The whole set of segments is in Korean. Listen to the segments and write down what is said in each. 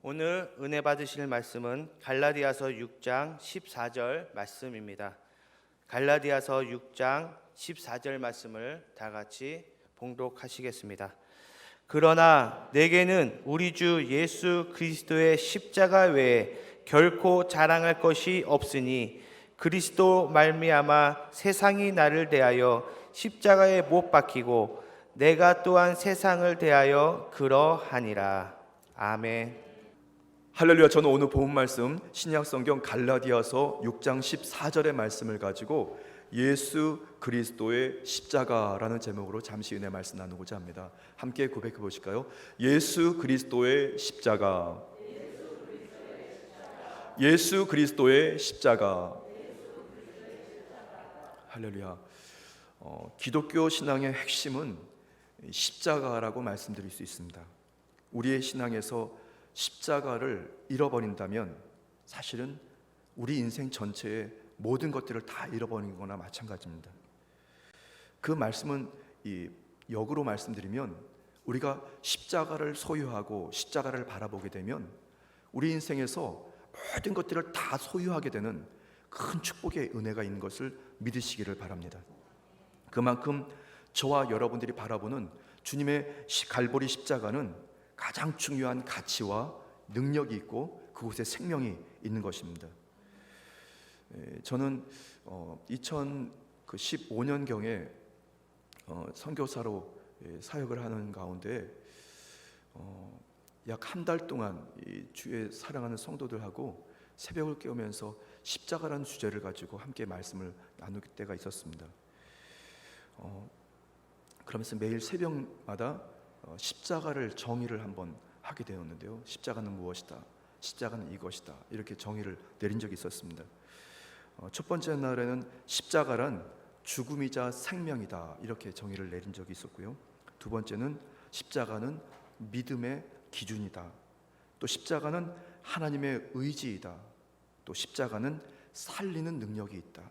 오늘 은혜 받으실 말씀은 갈라디아서 6장 14절 말씀입니다. 갈라디아서 6장 14절 말씀을 다 같이 봉독하시겠습니다. 그러나 내게는 우리 주 예수 그리스도의 십자가 외에 결코 자랑할 것이 없으니 그리스도 말미암아 세상이 나를 대하여 십자가에 못 박히고 내가 또한 세상을 대하여 그러하니라. 아멘. 할렐루야. 저는 오늘 본 말씀 신약성경 갈라디아서 6장 14절의 말씀을 가지고 예수 그리스도의 십자가라는 제목으로 잠시 은혜 말씀 나누고자 합니다. 함께 고백해 보실까요? 예수 그리스도의 십자가, 예수 그리스도의 십자가. 할렐루야. 기독교 신앙의 핵심은 십자가라고 말씀드릴 수 있습니다. 우리의 신앙에서 십자가를 잃어버린다면 사실은 우리 인생 전체의 모든 것들을 다 잃어버린 거나 마찬가지입니다. 그 말씀은 역으로 말씀드리면 우리가 십자가를 소유하고 십자가를 바라보게 되면 우리 인생에서 모든 것들을 다 소유하게 되는 큰 축복의 은혜가 있는 것을 믿으시기를 바랍니다. 그만큼 저와 여러분들이 바라보는 주님의 갈보리 십자가는 가장 중요한 가치와 능력이 있고 그곳에 생명이 있는 것입니다. 저는 2015년경에 선교사로 사역을 하는 가운데 약 한 달 동안 주의 사랑하는 성도들하고 새벽을 깨우면서 십자가라는 주제를 가지고 함께 말씀을 나눌 때가 있었습니다. 그러면서 매일 새벽마다 십자가를 정의를 한번 하게 되었는데요. 십자가는 무엇이다, 십자가는 이것이다, 이렇게 정의를 내린 적이 있었습니다. 첫 번째 날에는 십자가란 죽음이자 생명이다, 이렇게 정의를 내린 적이 있었고요. 두 번째는 십자가는 믿음의 기준이다, 또 십자가는 하나님의 의지이다, 또 십자가는 살리는 능력이 있다,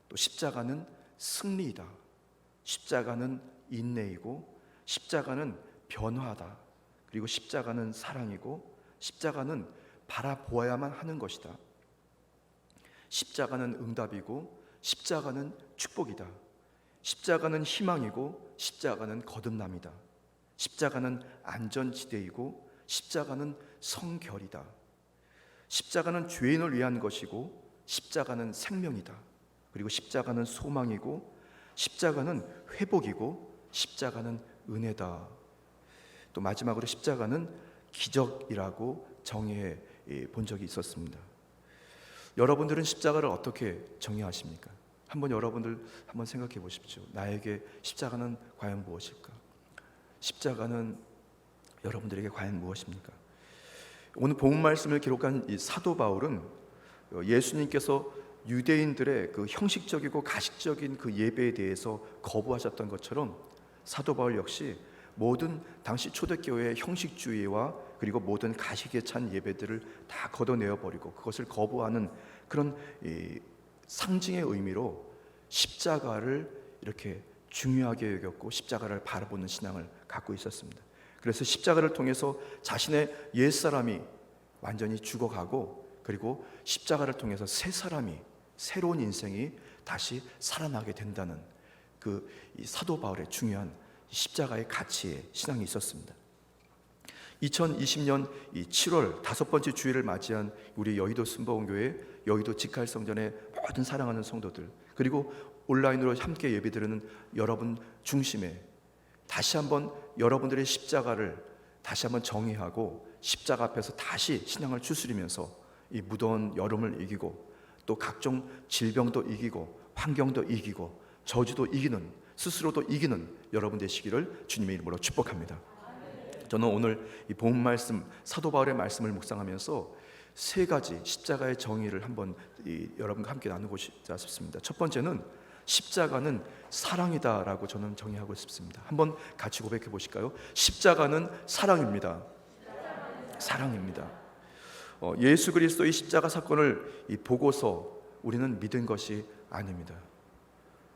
또 십자가는 승리이다, 십자가는 인내이고 십자가는 변화다, 그리고 십자가는 사랑이고 십자가는 바라보아야만 하는 것이다, 십자가는 응답이고 십자가는 축복이다, 십자가는 희망이고 십자가는 거듭남이다, 십자가는 안전지대이고 십자가는 성결이다, 십자가는 죄인을 위한 것이고 십자가는 생명이다, 그리고 십자가는 소망이고 십자가는 회복이고 십자가는 은혜다. 또 마지막으로 십자가는 기적이라고 정의해 본 적이 있었습니다. 여러분들은 십자가를 어떻게 정의하십니까? 여러분들 한번 생각해 보십시오. 나에게 십자가는 과연 무엇일까? 십자가는 여러분들에게 과연 무엇입니까? 오늘 본문 말씀을 기록한 이 사도 바울은 예수님께서 유대인들의 그 형식적이고 가식적인 그 예배에 대해서 거부하셨던 것처럼 사도 바울 역시 모든 당시 초대교회의 형식주의와 그리고 모든 가식에 찬 예배들을 다 걷어내어 버리고 그것을 거부하는 그런 상징의 의미로 십자가를 이렇게 중요하게 여겼고 십자가를 바라보는 신앙을 갖고 있었습니다. 그래서 십자가를 통해서 자신의 옛사람이 완전히 죽어가고 그리고 십자가를 통해서 새 사람이, 새로운 인생이 다시 살아나게 된다는 이 사도 바울의 중요한 십자가의 가치의 신앙이 있었습니다. 2020년 7월 5번째 주일을 맞이한 우리 여의도 순복음교회 여의도 직할성전의 모든 사랑하는 성도들, 그리고 온라인으로 함께 예배드리는 여러분 중심에 다시 한번 여러분들의 십자가를 다시 한번 정의하고 십자가 앞에서 다시 신앙을 추스리면서 이 무더운 여름을 이기고 또 각종 질병도 이기고 환경도 이기고 저주도 이기는, 스스로도 이기는 여러분 되시기를 주님의 이름으로 축복합니다. 저는 오늘 이 본 말씀, 사도 바울의 말씀을 묵상하면서 세 가지 십자가의 정의를 한번 여러분과 함께 나누고자 싶습니다. 첫 번째는 십자가는 사랑이다라고 저는 정의하고 싶습니다. 한번 같이 고백해 보실까요? 십자가는 사랑입니다. 사랑입니다. 예수 그리스도의 십자가 사건을 보고서 우리는 믿은 것이 아닙니다.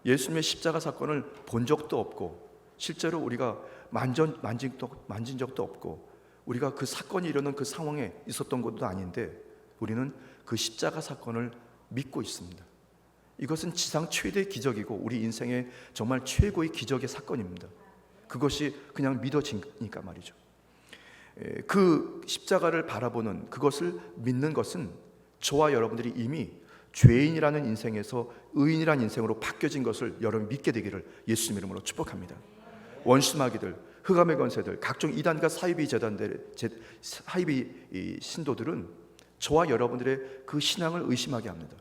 예수님의 십자가 사건을 본 적도 없고 실제로 우리가 만진 적도 없고 우리가 그 사건이 일어난 그 상황에 있었던 것도 아닌데 우리는 그 십자가 사건을 믿고 있습니다. 이것은 지상 최대의 기적이고 우리 인생의 정말 최고의 기적의 사건입니다. 그것이 그냥 믿어지니까 말이죠. 그 십자가를 바라보는 그것을 믿는 것은 저와 여러분들이 이미 죄인이라는 인생에서 의인이라는 인생으로 바뀌어진 것을 여러분이 믿게 되기를 예수님 이름으로 축복합니다. 원수마귀들, 흑암의 권세들, 각종 이단과 사이비 재단들, 사이비 신도들은 저와 여러분들의 그 신앙을 의심하게 합니다.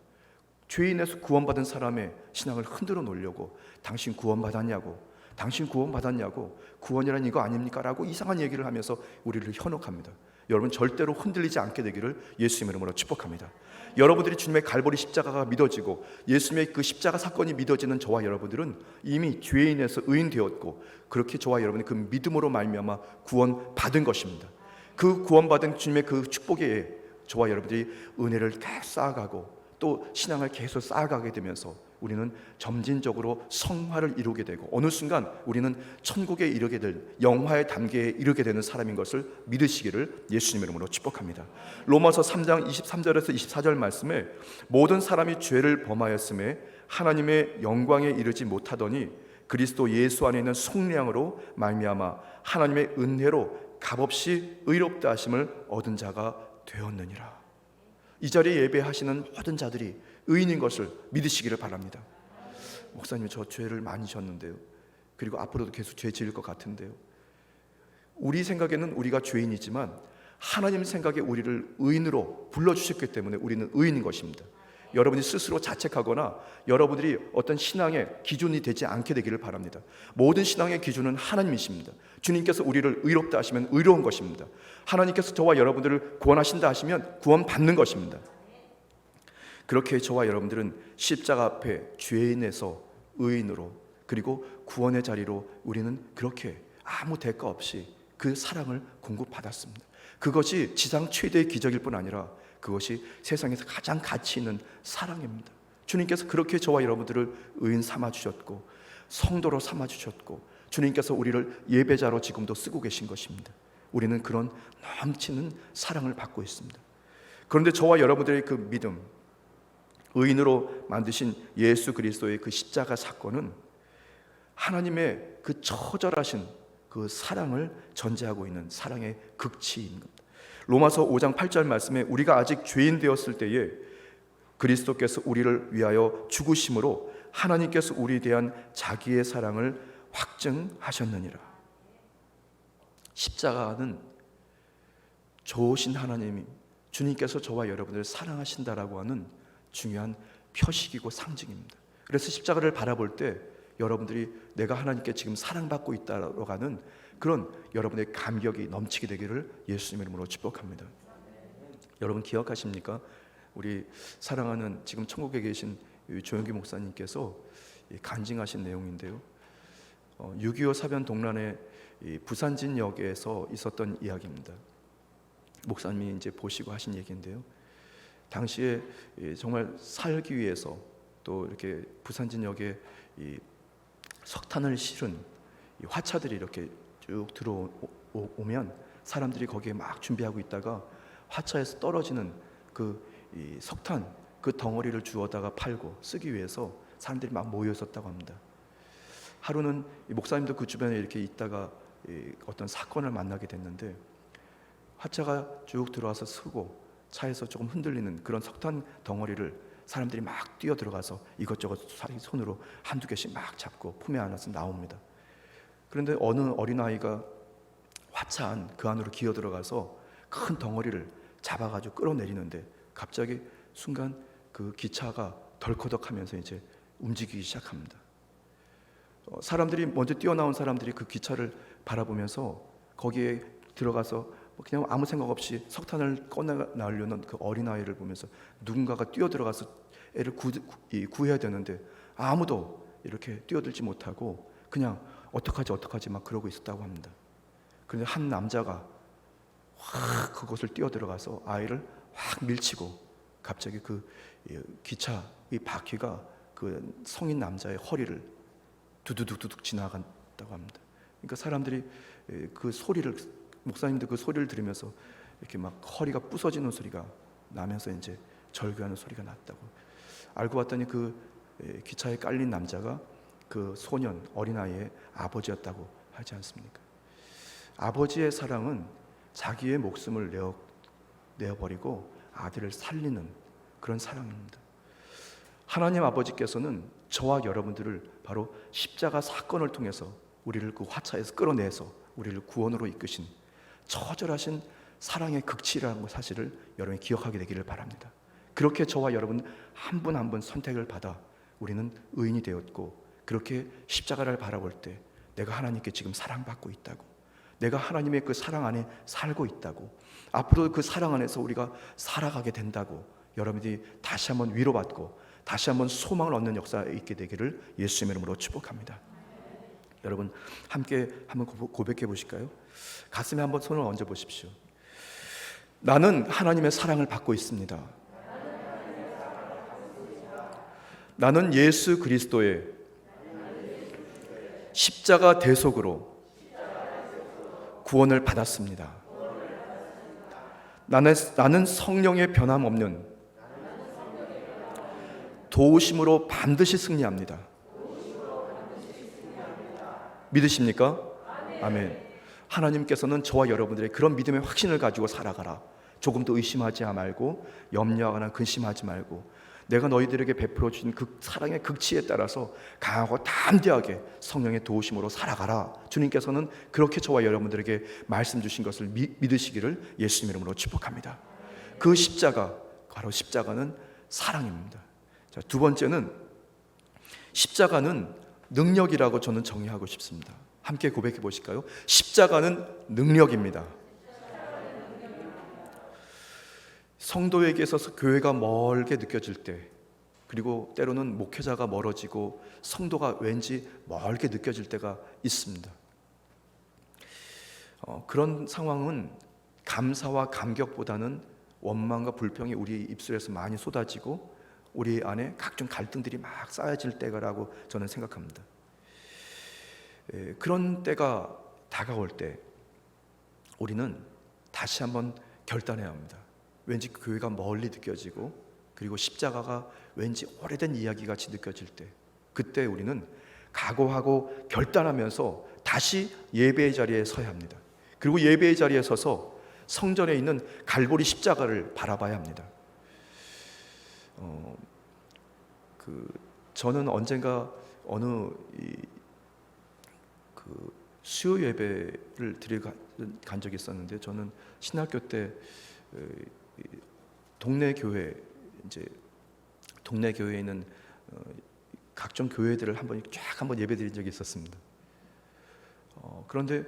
죄인에서 구원받은 사람의 신앙을 흔들어 놓으려고 당신 구원받았냐고, 당신 구원받았냐고, 구원이란 이거 아닙니까? 라고 이상한 얘기를 하면서 우리를 현혹합니다. 여러분 절대로 흔들리지 않게 되기를 예수님 이름으로 축복합니다. 여러분들이 주님의 갈보리 십자가가 믿어지고 예수님의 그 십자가 사건이 믿어지는 저와 여러분들은 이미 죄인에서 의인 되었고, 그렇게 저와 여러분이 그 믿음으로 말미암아 구원받은 것입니다. 그 구원받은 주님의 그 축복에 저와 여러분들이 은혜를 계속 쌓아가고 또 신앙을 계속 쌓아가게 되면서 우리는 점진적으로 성화를 이루게 되고 어느 순간 우리는 천국에 이르게 될 영화의 단계에 이르게 되는 사람인 것을 믿으시기를 예수님 이름으로 축복합니다. 로마서 3장 23절에서 24절 말씀에 모든 사람이 죄를 범하였음에 하나님의 영광에 이르지 못하더니 그리스도 예수 안에 있는 속량으로 말미암아 하나님의 은혜로 값없이 의롭다 하심을 얻은 자가 되었느니라. 이 자리에 예배하시는 모든 자들이 의인인 것을 믿으시기를 바랍니다. 목사님, 저 죄를 많이 졌는데요, 그리고 앞으로도 계속 죄 지을 것 같은데요. 우리 생각에는 우리가 죄인이지만 하나님 생각에 우리를 의인으로 불러주셨기 때문에 우리는 의인인 것입니다. 여러분이 스스로 자책하거나 여러분들이 어떤 신앙의 기준이 되지 않게 되기를 바랍니다. 모든 신앙의 기준은 하나님이십니다. 주님께서 우리를 의롭다 하시면 의로운 것입니다. 하나님께서 저와 여러분들을 구원하신다 하시면 구원받는 것입니다. 그렇게 저와 여러분들은 십자가 앞에 죄인에서 의인으로, 그리고 구원의 자리로 우리는 그렇게 아무 대가 없이 그 사랑을 공급받았습니다. 그것이 지상 최대의 기적일 뿐 아니라 그것이 세상에서 가장 가치 있는 사랑입니다. 주님께서 그렇게 저와 여러분들을 의인 삼아주셨고 성도로 삼아주셨고 주님께서 우리를 예배자로 지금도 쓰고 계신 것입니다. 우리는 그런 넘치는 사랑을 받고 있습니다. 그런데 저와 여러분들의 그 믿음, 의인으로 만드신 예수 그리스도의 그 십자가 사건은 하나님의 그 처절하신 그 사랑을 전제하고 있는 사랑의 극치인 겁니다. 로마서 5장 8절 말씀에 우리가 아직 죄인 되었을 때에 그리스도께서 우리를 위하여 죽으심으로 하나님께서 우리에 대한 자기의 사랑을 확증하셨느니라. 십자가는 좋으신 하나님이 주님께서 저와 여러분을 사랑하신다라고 하는 중요한 표식이고 상징입니다. 그래서 십자가를 바라볼 때 여러분들이 내가 하나님께 지금 사랑받고 있다라고 하는 그런 여러분의 감격이 넘치게 되기를 예수님 이름으로 축복합니다. 여러분 기억하십니까? 우리 사랑하는 지금 천국에 계신 조영기 목사님께서 간증하신 내용인데요, 6.25 사변 동란의 부산진역에서 있었던 이야기입니다. 목사님이 이제 보시고 하신 얘기인데요, 당시에 정말 살기 위해서 또 이렇게 부산진역에 석탄을 실은 화차들이 이렇게 쭉 들어오면 사람들이 거기에 막 준비하고 있다가 화차에서 떨어지는 그 석탄 그 덩어리를 주워다가 팔고 쓰기 위해서 사람들이 막 모여 있었다고 합니다. 하루는 목사님도 그 주변에 이렇게 있다가 어떤 사건을 만나게 됐는데 화차가 쭉 들어와서 쓰고 차에서 조금 흔들리는 그런 석탄 덩어리를 사람들이 막 뛰어 들어가서 이것저것 손으로 한두 개씩 막 잡고 품에 안아서 나옵니다. 그런데 어느 어린아이가 화차 안 그 안으로 기어 들어가서 큰 덩어리를 잡아가지고 끌어내리는데 갑자기 순간 그 기차가 덜커덕하면서 이제 움직이기 시작합니다. 사람들이 먼저 뛰어나온 사람들이 그 기차를 바라보면서 거기에 들어가서 그냥 아무 생각 없이 석탄을 꺼내나오려는 그 어린아이를 보면서 누군가가 뛰어들어가서 애를 구해야 되는데 아무도 이렇게 뛰어들지 못하고 그냥 어떡하지 막 그러고 있었다고 합니다. 그런데 한 남자가 확 그곳을 뛰어들어가서 아이를 확 밀치고 갑자기 그 기차 이 바퀴가 그 성인 남자의 허리를 두두둑 지나간다고 합니다. 그러니까 사람들이 그 소리를 목사님도 그 소리를 들으면서 이렇게 막 허리가 부서지는 소리가 나면서 이제 절규하는 소리가 났다고. 알고 봤더니 그 기차에 깔린 남자가 그 소년 어린아이의 아버지였다고 하지 않습니까? 아버지의 사랑은 자기의 목숨을 내어버리고 아들을 살리는 그런 사랑입니다. 하나님 아버지께서는 저와 여러분들을 바로 십자가 사건을 통해서 우리를 그 화차에서 끌어내서 우리를 구원으로 이끄신 처절하신 사랑의 극치라는 사실을 여러분이 기억하게 되기를 바랍니다. 그렇게 저와 여러분 한 분 한 분 선택을 받아 우리는 의인이 되었고, 그렇게 십자가를 바라볼 때 내가 하나님께 지금 사랑받고 있다고, 내가 하나님의 그 사랑 안에 살고 있다고, 앞으로 그 사랑 안에서 우리가 살아가게 된다고 여러분들이 다시 한번 위로받고 다시 한번 소망을 얻는 역사에 있게 되기를 예수님의 이름으로 축복합니다. 여러분 함께 한번 고백해 보실까요? 가슴에 한번 손을 얹어 보십시오. 나는 하나님의 사랑을 받고 있습니다. 나는 예수 그리스도의 십자가 대속으로 구원을 받았습니다. 나는 성령의 변함없는 도우심으로 반드시 승리합니다. 믿으십니까? 아멘. 하나님께서는 저와 여러분들의 그런 믿음의 확신을 가지고 살아가라. 조금도 의심하지 말고 염려하거나 근심하지 말고 내가 너희들에게 베풀어 주신 그 사랑의 극치에 따라서 강하고 담대하게 성령의 도우심으로 살아가라. 주님께서는 그렇게 저와 여러분들에게 말씀 주신 것을 믿으시기를 예수님 이름으로 축복합니다. 그 십자가, 바로 십자가는 사랑입니다. 자, 두 번째는 십자가는 능력이라고 저는 정의하고 싶습니다. 함께 고백해 보실까요? 십자가는 능력입니다. 성도에게 있어서 교회가 멀게 느껴질 때, 그리고 때로는 목회자가 멀어지고 성도가 왠지 멀게 느껴질 때가 있습니다. 그런 상황은 감사와 감격보다는 원망과 불평이 우리 입술에서 많이 쏟아지고 우리 안에 각종 갈등들이 막 쌓여질 때라고 저는 생각합니다. 그런 때가 다가올 때 우리는 다시 한번 결단해야 합니다. 왠지 교회가 멀리 느껴지고 그리고 십자가가 왠지 오래된 이야기 같이 느껴질 때, 그때 우리는 각오하고 결단하면서 다시 예배의 자리에 서야 합니다. 그리고 예배의 자리에 서서 성전에 있는 갈보리 십자가를 바라봐야 합니다. 저는 언젠가 어느 수요 예배를 간 적이 있었는데, 저는 신학교 때 동네 교회에 있는 각종 교회들을 한번 예배드린 적이 있었습니다. 그런데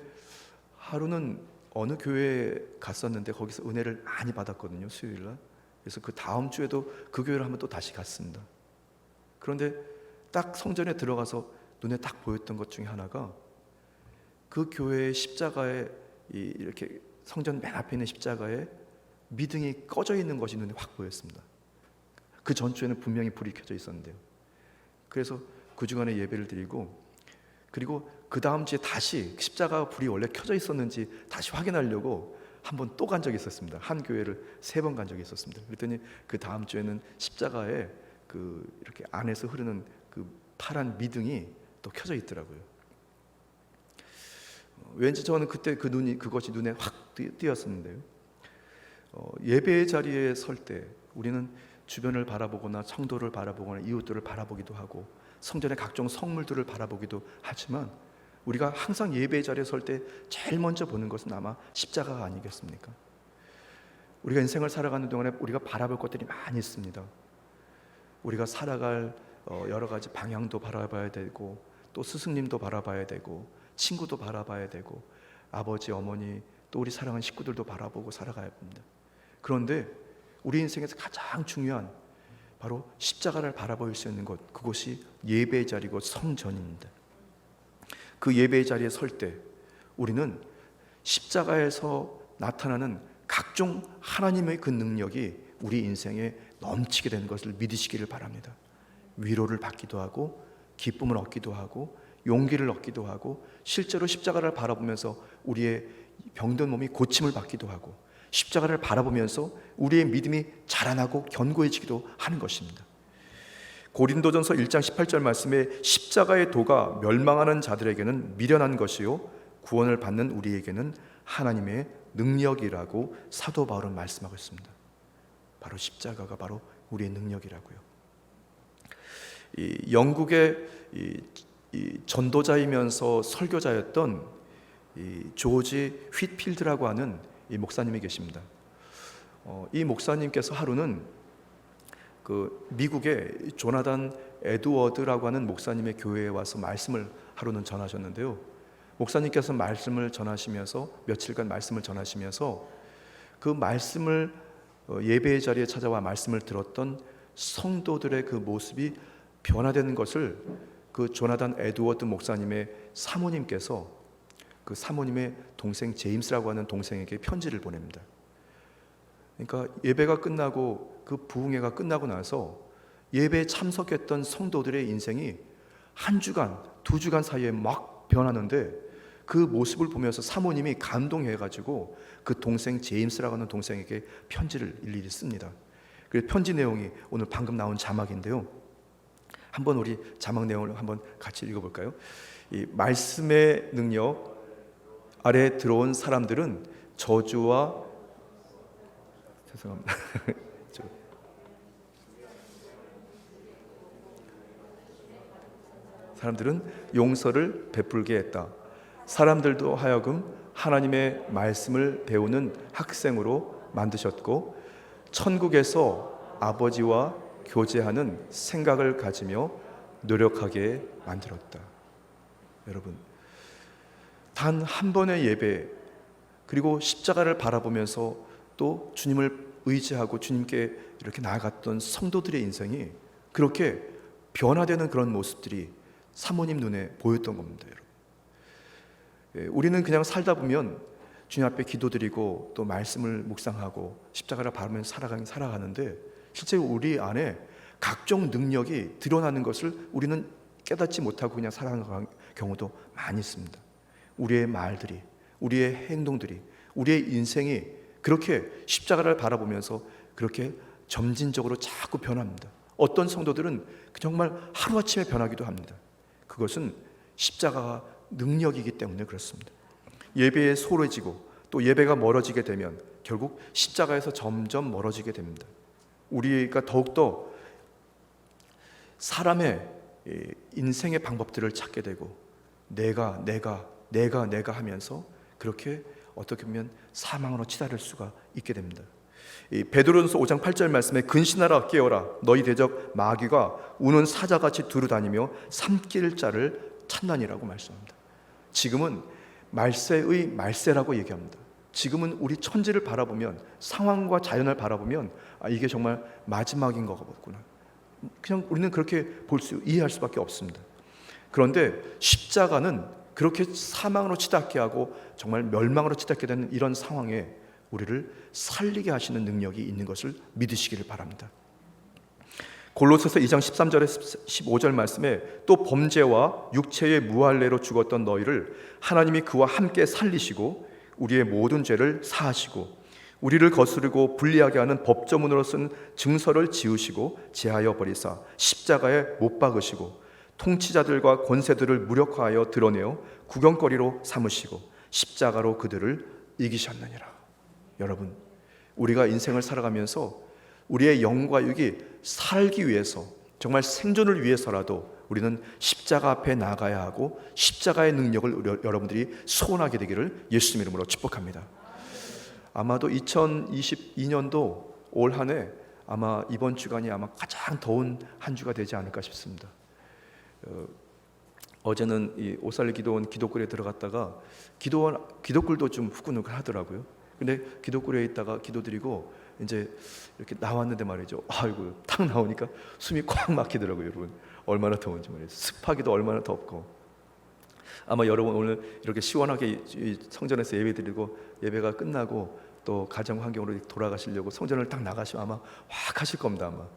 하루는 어느 교회에 갔었는데 거기서 은혜를 많이 받았거든요, 수요일날. 그래서 그 다음 주에도 그 교회를 한번 또 다시 갔습니다. 그런데 딱 성전에 들어가서 눈에 딱 보였던 것 중에 하나가 그 교회의 십자가에, 이렇게 성전 맨 앞에 있는 십자가에 미등이 꺼져 있는 것이 눈에 확 보였습니다. 그 전주에는 분명히 불이 켜져 있었는데요. 그래서 그 주간에 예배를 드리고, 그리고 그 다음 주에 다시 십자가 불이 원래 켜져 있었는지 다시 확인하려고 한 번 또 간 적이 있었습니다. 한 교회를 3번 간 적이 있었습니다. 그랬더니 그 다음 주에는 십자가에 이렇게 안에서 흐르는 그 파란 미등이 또 켜져 있더라고요. 왠지 저는 그때 그것이 눈에 확 띄었었는데요. 예배의 자리에 설 때 우리는 주변을 바라보거나 성도를 바라보거나 이웃들을 바라보기도 하고 성전의 각종 성물들을 바라보기도 하지만, 우리가 항상 예배의 자리에 설 때 제일 먼저 보는 것은 아마 십자가가 아니겠습니까? 우리가 인생을 살아가는 동안에 우리가 바라볼 것들이 많이 있습니다. 우리가 살아갈 여러 가지 방향도 바라봐야 되고, 또 스승님도 바라봐야 되고, 친구도 바라봐야 되고, 아버지, 어머니, 또 우리 사랑하는 식구들도 바라보고 살아가야 합니다. 그런데 우리 인생에서 가장 중요한 바로 십자가를 바라볼 수 있는 곳, 그곳이 예배의 자리고 성전입니다. 그 예배의 자리에 설 때 우리는 십자가에서 나타나는 각종 하나님의 그 능력이 우리 인생에 넘치게 되는 것을 믿으시기를 바랍니다. 위로를 받기도 하고 기쁨을 얻기도 하고 용기를 얻기도 하고, 실제로 십자가를 바라보면서 우리의 병든 몸이 고침을 받기도 하고 십자가를 바라보면서 우리의 믿음이 자라나고 견고해지기도 하는 것입니다. 고린도전서 1장 18절 말씀에 십자가의 도가 멸망하는 자들에게는 미련한 것이요 구원을 받는 우리에게는 하나님의 능력이라고 사도 바울은 말씀하고 있습니다. 바로 십자가가 바로 우리의 능력이라고요. 이 영국의 이 전도자이면서 설교자였던 이 조지 휘필드라고 하는 이 목사님이 계십니다. 이 목사님께서 하루는 그 미국의 조나단 에드워드라고 하는 목사님의 교회에 와서 말씀을 하루는 전하셨는데요. 목사님께서 말씀을 전하시면서 며칠간 말씀을 전하시면서 그 말씀을 예배의 자리에 찾아와 말씀을 들었던 성도들의 그 모습이 변화되는 것을 그 조나단 에드워드 목사님의 사모님께서 그 사모님의 동생 제임스라고 하는 동생에게 편지를 보냅니다. 그러니까 예배가 끝나고 그 부흥회가 끝나고 나서 예배에 참석했던 성도들의 인생이 한 주간, 두 주간 사이에 막 변하는데 그 모습을 보면서 사모님이 감동해가지고 그 동생 제임스라고 하는 동생에게 편지를 일일이 씁니다. 그 편지 내용이 오늘 방금 나온 자막인데요. 한번 우리 자막 내용을 한번 같이 읽어볼까요? 이 말씀의 능력 아래 들어온 사람들은 저주와 죄송합니다. 사람들은 용서를 베풀게 했다. 사람들도 하여금 하나님의 말씀을 배우는 학생으로 만드셨고 천국에서 아버지와 교제하는 생각을 가지며 노력하게 만들었다. 여러분, 단 한 번의 예배 그리고 십자가를 바라보면서 또 주님을 의지하고 주님께 이렇게 나아갔던 성도들의 인생이 그렇게 변화되는 그런 모습들이 사모님 눈에 보였던 겁니다. 여러분, 우리는 그냥 살다 보면 주님 앞에 기도드리고 또 말씀을 묵상하고 십자가를 바라보면서 살아가는데 실제 우리 안에 각종 능력이 드러나는 것을 우리는 깨닫지 못하고 그냥 살아가는 경우도 많이 있습니다. 우리의 말들이, 우리의 행동들이, 우리의 인생이 그렇게 십자가를 바라보면서 그렇게 점진적으로 자꾸 변합니다. 어떤 성도들은 정말 하루아침에 변하기도 합니다. 그것은 십자가가 능력이기 때문에 그렇습니다. 예배에 소홀해지고 또 예배가 멀어지게 되면 결국 십자가에서 점점 멀어지게 됩니다. 우리가 더욱더 사람의 인생의 방법들을 찾게 되고 내가 하면서 그렇게 어떻게 보면 사망으로 치달을 수가 있게 됩니다. 베드로전서 5장 8절 말씀에 근신하라 깨어라 너희 대적 마귀가 우는 사자같이 두루다니며 삼킬 자를 찾나니라고 말씀합니다. 지금은 말세의 말세라고 얘기합니다. 지금은 우리 천지를 바라보면 상황과 자연을 바라보면 이게 정말 마지막인 것 같구나. 그냥 우리는 그렇게 이해할 수밖에 없습니다. 그런데 십자가는 그렇게 사망으로 치닫게 하고 정말 멸망으로 치닫게 되는 이런 상황에 우리를 살리게 하시는 능력이 있는 것을 믿으시기를 바랍니다. 골로새서 2장 13절에 15절 말씀에 또 범죄와 육체의 무할례로 죽었던 너희를 하나님이 그와 함께 살리시고 우리의 모든 죄를 사하시고 우리를 거스르고 불리하게 하는 법조문으로 쓴 증서를 지우시고 제하여 버리사 십자가에 못 박으시고 통치자들과 권세들을 무력화하여 드러내어 구경거리로 삼으시고 십자가로 그들을 이기셨느니라. 여러분, 우리가 인생을 살아가면서 우리의 영과 육이 살기 위해서 정말 생존을 위해서라도 우리는 십자가 앞에 나가야 하고 십자가의 능력을 여러분들이 소원하게 되기를 예수님 이름으로 축복합니다. 아마도 2022년도 올 한 해 아마 이번 주간이 아마 가장 더운 한 주가 되지 않을까 싶습니다. 어제는 이 오살리 기도원 기도굴에 들어갔다가 기도굴도 좀 후끈후끈하더라고요. 근데 기도굴에 있다가 기도드리고 이제 이렇게 나왔는데 말이죠. 아이고 탁 나오니까 숨이 꽉 막히더라고요. 여러분 얼마나 더운지 말이죠. 습하기도 얼마나 덥고. 아마 여러분 오늘 이렇게 시원하게 성전에서 예배드리고 예배가 끝나고 또 가정 환경으로 돌아가시려고 성전을 딱 나가시면 아마 확 하실 겁니다. 아마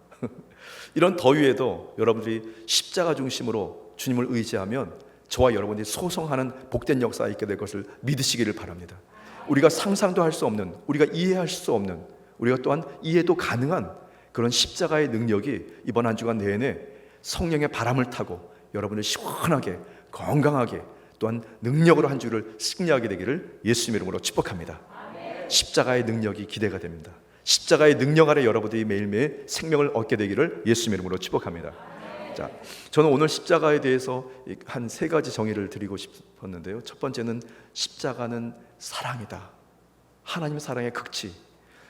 이런 더위에도 여러분들이 십자가 중심으로 주님을 의지하면 저와 여러분들이 소성하는 복된 역사가 있게 될 것을 믿으시기를 바랍니다. 우리가 상상도 할 수 없는, 우리가 이해할 수 없는, 우리가 또한 이해도 가능한 그런 십자가의 능력이 이번 한 주간 내내 성령의 바람을 타고 여러분을 시원하게 건강하게 또한 능력으로 한 주를 승리하게 되기를 예수님의 이름으로 축복합니다. 십자가의 능력이 기대가 됩니다. 십자가의 능력 아래 여러분들이 매일매일 생명을 얻게 되기를 예수님의 이름으로 축복합니다. 자, 저는 오늘 십자가에 대해서 한 3가지 정의를 드리고 싶었는데요. 첫 번째는 십자가는 사랑이다. 하나님의 사랑의 극치.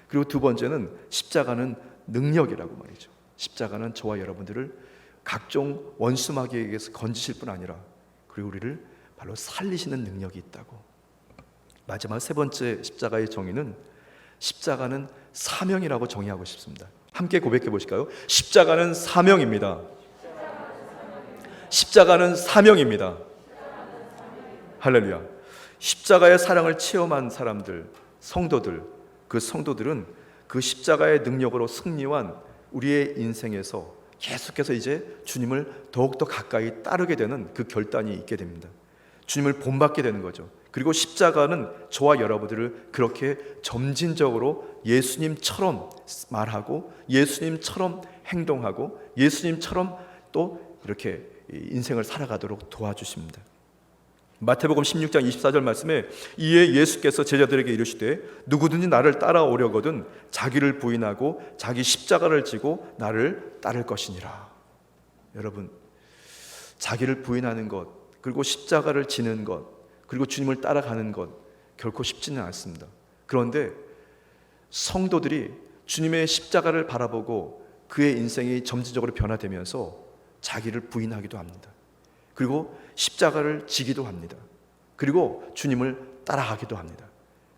그리고 두 번째는 십자가는 능력이라고 말이죠. 십자가는 저와 여러분들을 각종 원수마귀에게서 건지실 뿐 아니라 그리고 우리를 바로 살리시는 능력이 있다고. 마지막 3번째 십자가의 정의는 십자가는 사명이라고 정의하고 싶습니다. 함께 고백해 보실까요? 십자가는 사명입니다. 십자가는 사명입니다. 할렐루야. 십자가의 사랑을 체험한 사람들, 성도들, 그 성도들은 그 십자가의 능력으로 승리한 우리의 인생에서 계속해서 이제 주님을 더욱더 가까이 따르게 되는 그 결단이 있게 됩니다. 주님을 본받게 되는 거죠. 그리고 십자가는 저와 여러분들을 그렇게 점진적으로 예수님처럼 말하고 예수님처럼 행동하고 예수님처럼 또 이렇게 인생을 살아가도록 도와주십니다. 마태복음 16장 24절 말씀에 이에 예수께서 제자들에게 이르시되 누구든지 나를 따라오려거든 자기를 부인하고 자기 십자가를 지고 나를 따를 것이니라. 여러분, 자기를 부인하는 것 그리고 십자가를 지는 것 그리고 주님을 따라가는 것 결코 쉽지는 않습니다. 그런데 성도들이 주님의 십자가를 바라보고 그의 인생이 점진적으로 변화되면서 자기를 부인하기도 합니다. 그리고 십자가를 지기도 합니다. 그리고 주님을 따라가기도 합니다.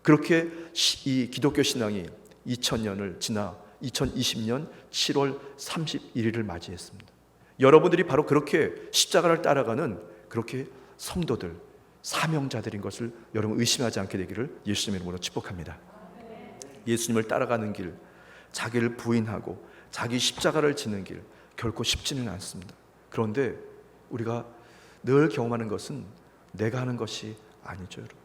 그렇게 이 기독교 신앙이 2000년을 지나 2020년 7월 31일을 맞이했습니다. 여러분들이 바로 그렇게 십자가를 따라가는 그렇게 성도들, 사명자들인 것을 여러분 의심하지 않게 되기를 예수님의 이름으로 축복합니다. 예수님을 따라가는 길, 자기를 부인하고 자기 십자가를 지는 길 결코 쉽지는 않습니다. 그런데 우리가 늘 경험하는 것은 내가 하는 것이 아니죠, 여러분.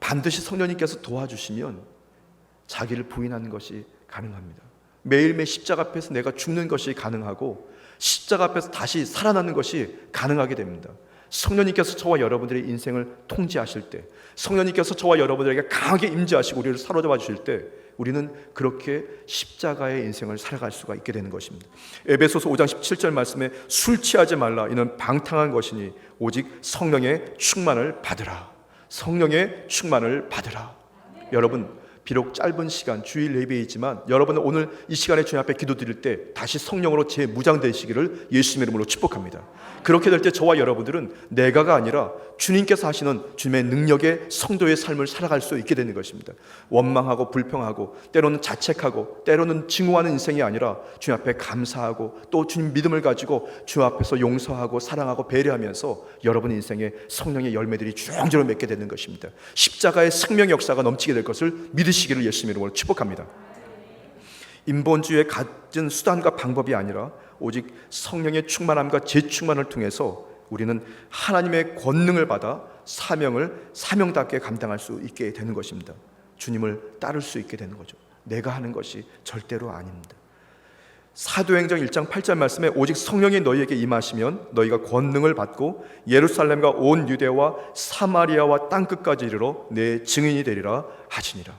반드시 성령님께서 도와주시면 자기를 부인하는 것이 가능합니다. 매일매일 십자가 앞에서 내가 죽는 것이 가능하고 십자가 앞에서 다시 살아나는 것이 가능하게 됩니다. 성령님께서 저와 여러분들의 인생을 통제하실 때, 성령님께서 저와 여러분들에게 강하게 임재하시고 우리를 사로잡아 주실 때 우리는 그렇게 십자가의 인생을 살아갈 수가 있게 되는 것입니다. 에베소서 5장 17절 말씀에 술 취하지 말라 이는 방탕한 것이니 오직 성령의 충만을 받으라. 성령의 충만을 받으라. 여러분, 비록 짧은 시간 주일 예배이지만 여러분은 오늘 이 시간에 주님 앞에 기도드릴 때 다시 성령으로 재무장되시기를 예수님의 이름으로 축복합니다. 그렇게 될 때 저와 여러분들은 내가가 아니라 주님께서 하시는 주님의 능력의 성도의 삶을 살아갈 수 있게 되는 것입니다. 원망하고 불평하고 때로는 자책하고 때로는 증오하는 인생이 아니라 주님 앞에 감사하고 또 주님 믿음을 가지고 주님 앞에서 용서하고 사랑하고 배려하면서 여러분 인생의 성령의 열매들이 주렁주렁 맺게 되는 것입니다. 십자가의 생명 역사가 넘치게 될 것을 믿으시기를 예수님의 이름으로 축복합니다. 인본주의에 갖은 수단과 방법이 아니라 오직 성령의 충만함과 재충만을 통해서 우리는 하나님의 권능을 받아 사명을 사명답게 감당할 수 있게 되는 것입니다. 주님을 따를 수 있게 되는 거죠. 내가 하는 것이 절대로 아닙니다. 사도행전 1장 8절 말씀에 오직 성령이 너희에게 임하시면 너희가 권능을 받고 예루살렘과 온 유대와 사마리아와 땅끝까지 이르러 내 증인이 되리라 하시니라.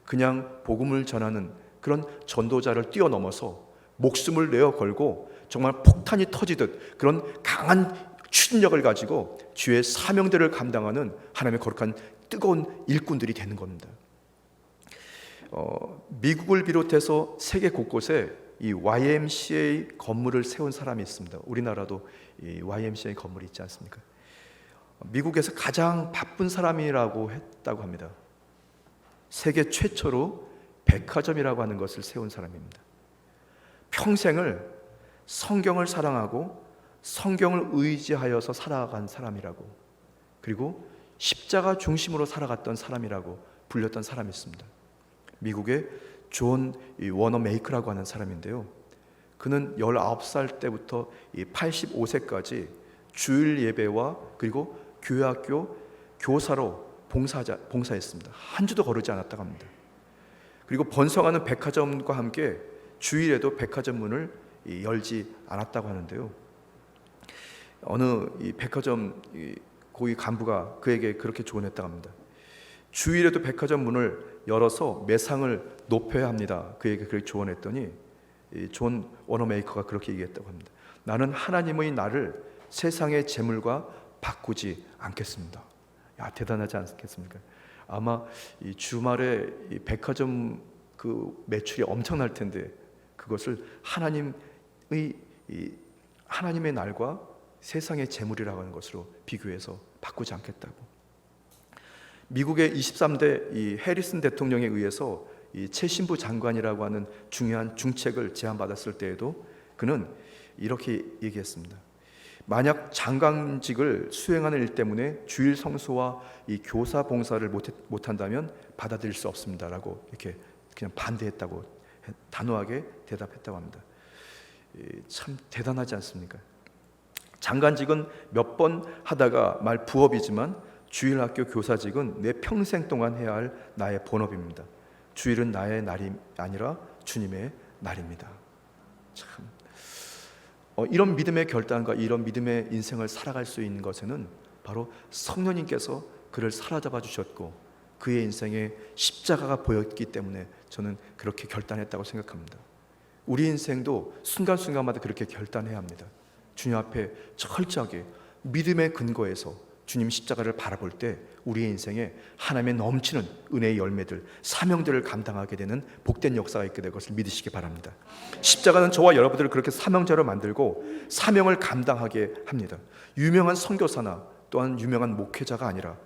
그냥 복음을 전하는 그런 전도자를 뛰어넘어서 목숨을 내어 걸고 정말 폭탄이 터지듯 그런 강한 추진력을 가지고 주의 사명들을 감당하는 하나님의 거룩한 뜨거운 일꾼들이 되는 겁니다. 미국을 비롯해서 세계 곳곳에 이 YMCA 건물을 세운 사람이 있습니다. 우리나라도 이 YMCA 건물이 있지 않습니까? 미국에서 가장 바쁜 사람이라고 했다고 합니다. 세계 최초로 백화점이라고 하는 것을 세운 사람입니다. 평생을 성경을 사랑하고 성경을 의지하여서 살아간 사람이라고, 그리고 십자가 중심으로 살아갔던 사람이라고 불렸던 사람이 있습니다. 미국의 존 워너 메이크라고 하는 사람인데요. 그는 19살 때부터 85세까지 주일 예배와 그리고 교회 학교 교사로 봉사했습니다. 한 주도 거르지 않았다고 합니다. 그리고 번성하는 백화점과 함께 주일에도 백화점 문을 열지 않았다고 하는데요. 어느 이 백화점 고위 간부가 그에게 그렇게 조언했다고 합니다. 주일에도 백화점 문을 열어서 매상을 높여야 합니다. 그에게 그렇게 조언했더니 존 워너메이커가 그렇게 얘기했다고 합니다. 나는 하나님의 나를 세상의 재물과 바꾸지 않겠습니다. 야, 대단하지 않겠습니까? 아마 이 주말에 이 백화점 그 매출이 엄청날 텐데 그것을 하나님의 날과 세상의 재물이라고 하는 것으로 비교해서 바꾸지 않겠다고. 미국의 23대 이 해리슨 대통령에 의해서 이 최신부 장관이라고 하는 중요한 중책을 제안받았을 때에도 그는 이렇게 얘기했습니다. 만약 장관직을 수행하는 일 때문에 주일 성수와 이 교사 봉사를 못한다면 받아들일 수 없습니다라고 이렇게 그냥 반대했다고 단호하게 대답했다고 합니다. 참 대단하지 않습니까? 장관직은 몇 번 하다가 말 부업이지만 주일학교 교사직은 내 평생 동안 해야 할 나의 본업입니다. 주일은 나의 날이 아니라 주님의 날입니다. 참 이런 믿음의 결단과 이런 믿음의 인생을 살아갈 수 있는 것에는 바로 성령님께서 그를 사로잡아 주셨고 그의 인생에 십자가가 보였기 때문에 저는 그렇게 결단했다고 생각합니다. 우리 인생도 순간순간마다 그렇게 결단해야 합니다. 주님 앞에 철저하게 믿음의 근거에서 주님 십자가를 바라볼 때 우리의 인생에 하나님의 넘치는 은혜의 열매들, 사명들을 감당하게 되는 복된 역사가 있게 될 것을 믿으시기 바랍니다. 십자가는 저와 여러분들을 그렇게 사명자로 만들고 사명을 감당하게 합니다. 유명한 선교사나 또한 유명한 목회자가 아니라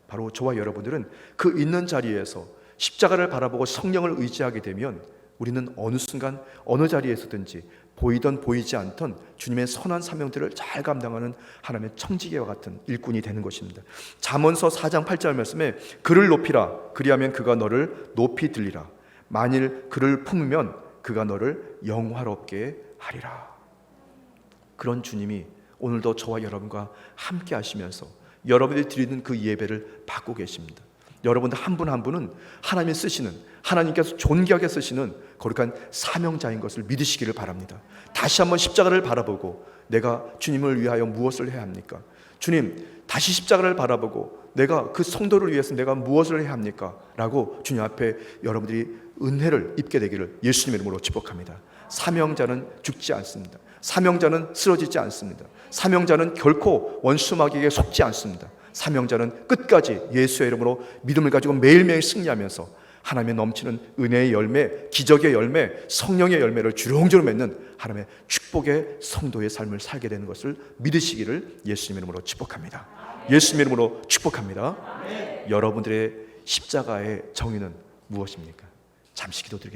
바로 저와 여러분들은 그 있는 자리에서 십자가를 바라보고 성령을 의지하게 되면 우리는 어느 순간 어느 자리에서든지 보이던 보이지 않던 주님의 선한 사명들을 잘 감당하는 하나님의 청지기와 같은 일꾼이 되는 것입니다. 잠언서 4장 8절 말씀에 그를 높이라 그리하면 그가 너를 높이 들리라 만일 그를 품으면 그가 너를 영화롭게 하리라. 그런 주님이 오늘도 저와 여러분과 함께 하시면서 여러분들이 드리는 그 예배를 받고 계십니다. 여러분들 한 분 한 분은 하나님이 쓰시는, 하나님께서 존귀하게 쓰시는 거룩한 사명자인 것을 믿으시기를 바랍니다. 다시 한번 십자가를 바라보고 내가 주님을 위하여 무엇을 해야 합니까? 주님, 다시 십자가를 바라보고 내가 그 성도를 위해서 내가 무엇을 해야 합니까? 라고 주님 앞에 여러분들이 은혜를 입게 되기를 예수님의 이름으로 축복합니다. 사명자는 죽지 않습니다. 사명자는 쓰러지지 않습니다. 사명자는 결코 원수 마귀에게 속지 않습니다. 사명자는 끝까지 예수의 이름으로 믿음을 가지고 매일매일 승리하면서 하나님의 넘치는 은혜의 열매, 기적의 열매, 성령의 열매를 주렁주렁 맺는 하나님의 축복의 성도의 삶을 살게 되는 것을 믿으시기를 예수님의 이름으로 축복합니다. 예수님의 이름으로 축복합니다. 여러분들의 십자가의 정의는 무엇입니까? 잠시 기도드리겠습니다.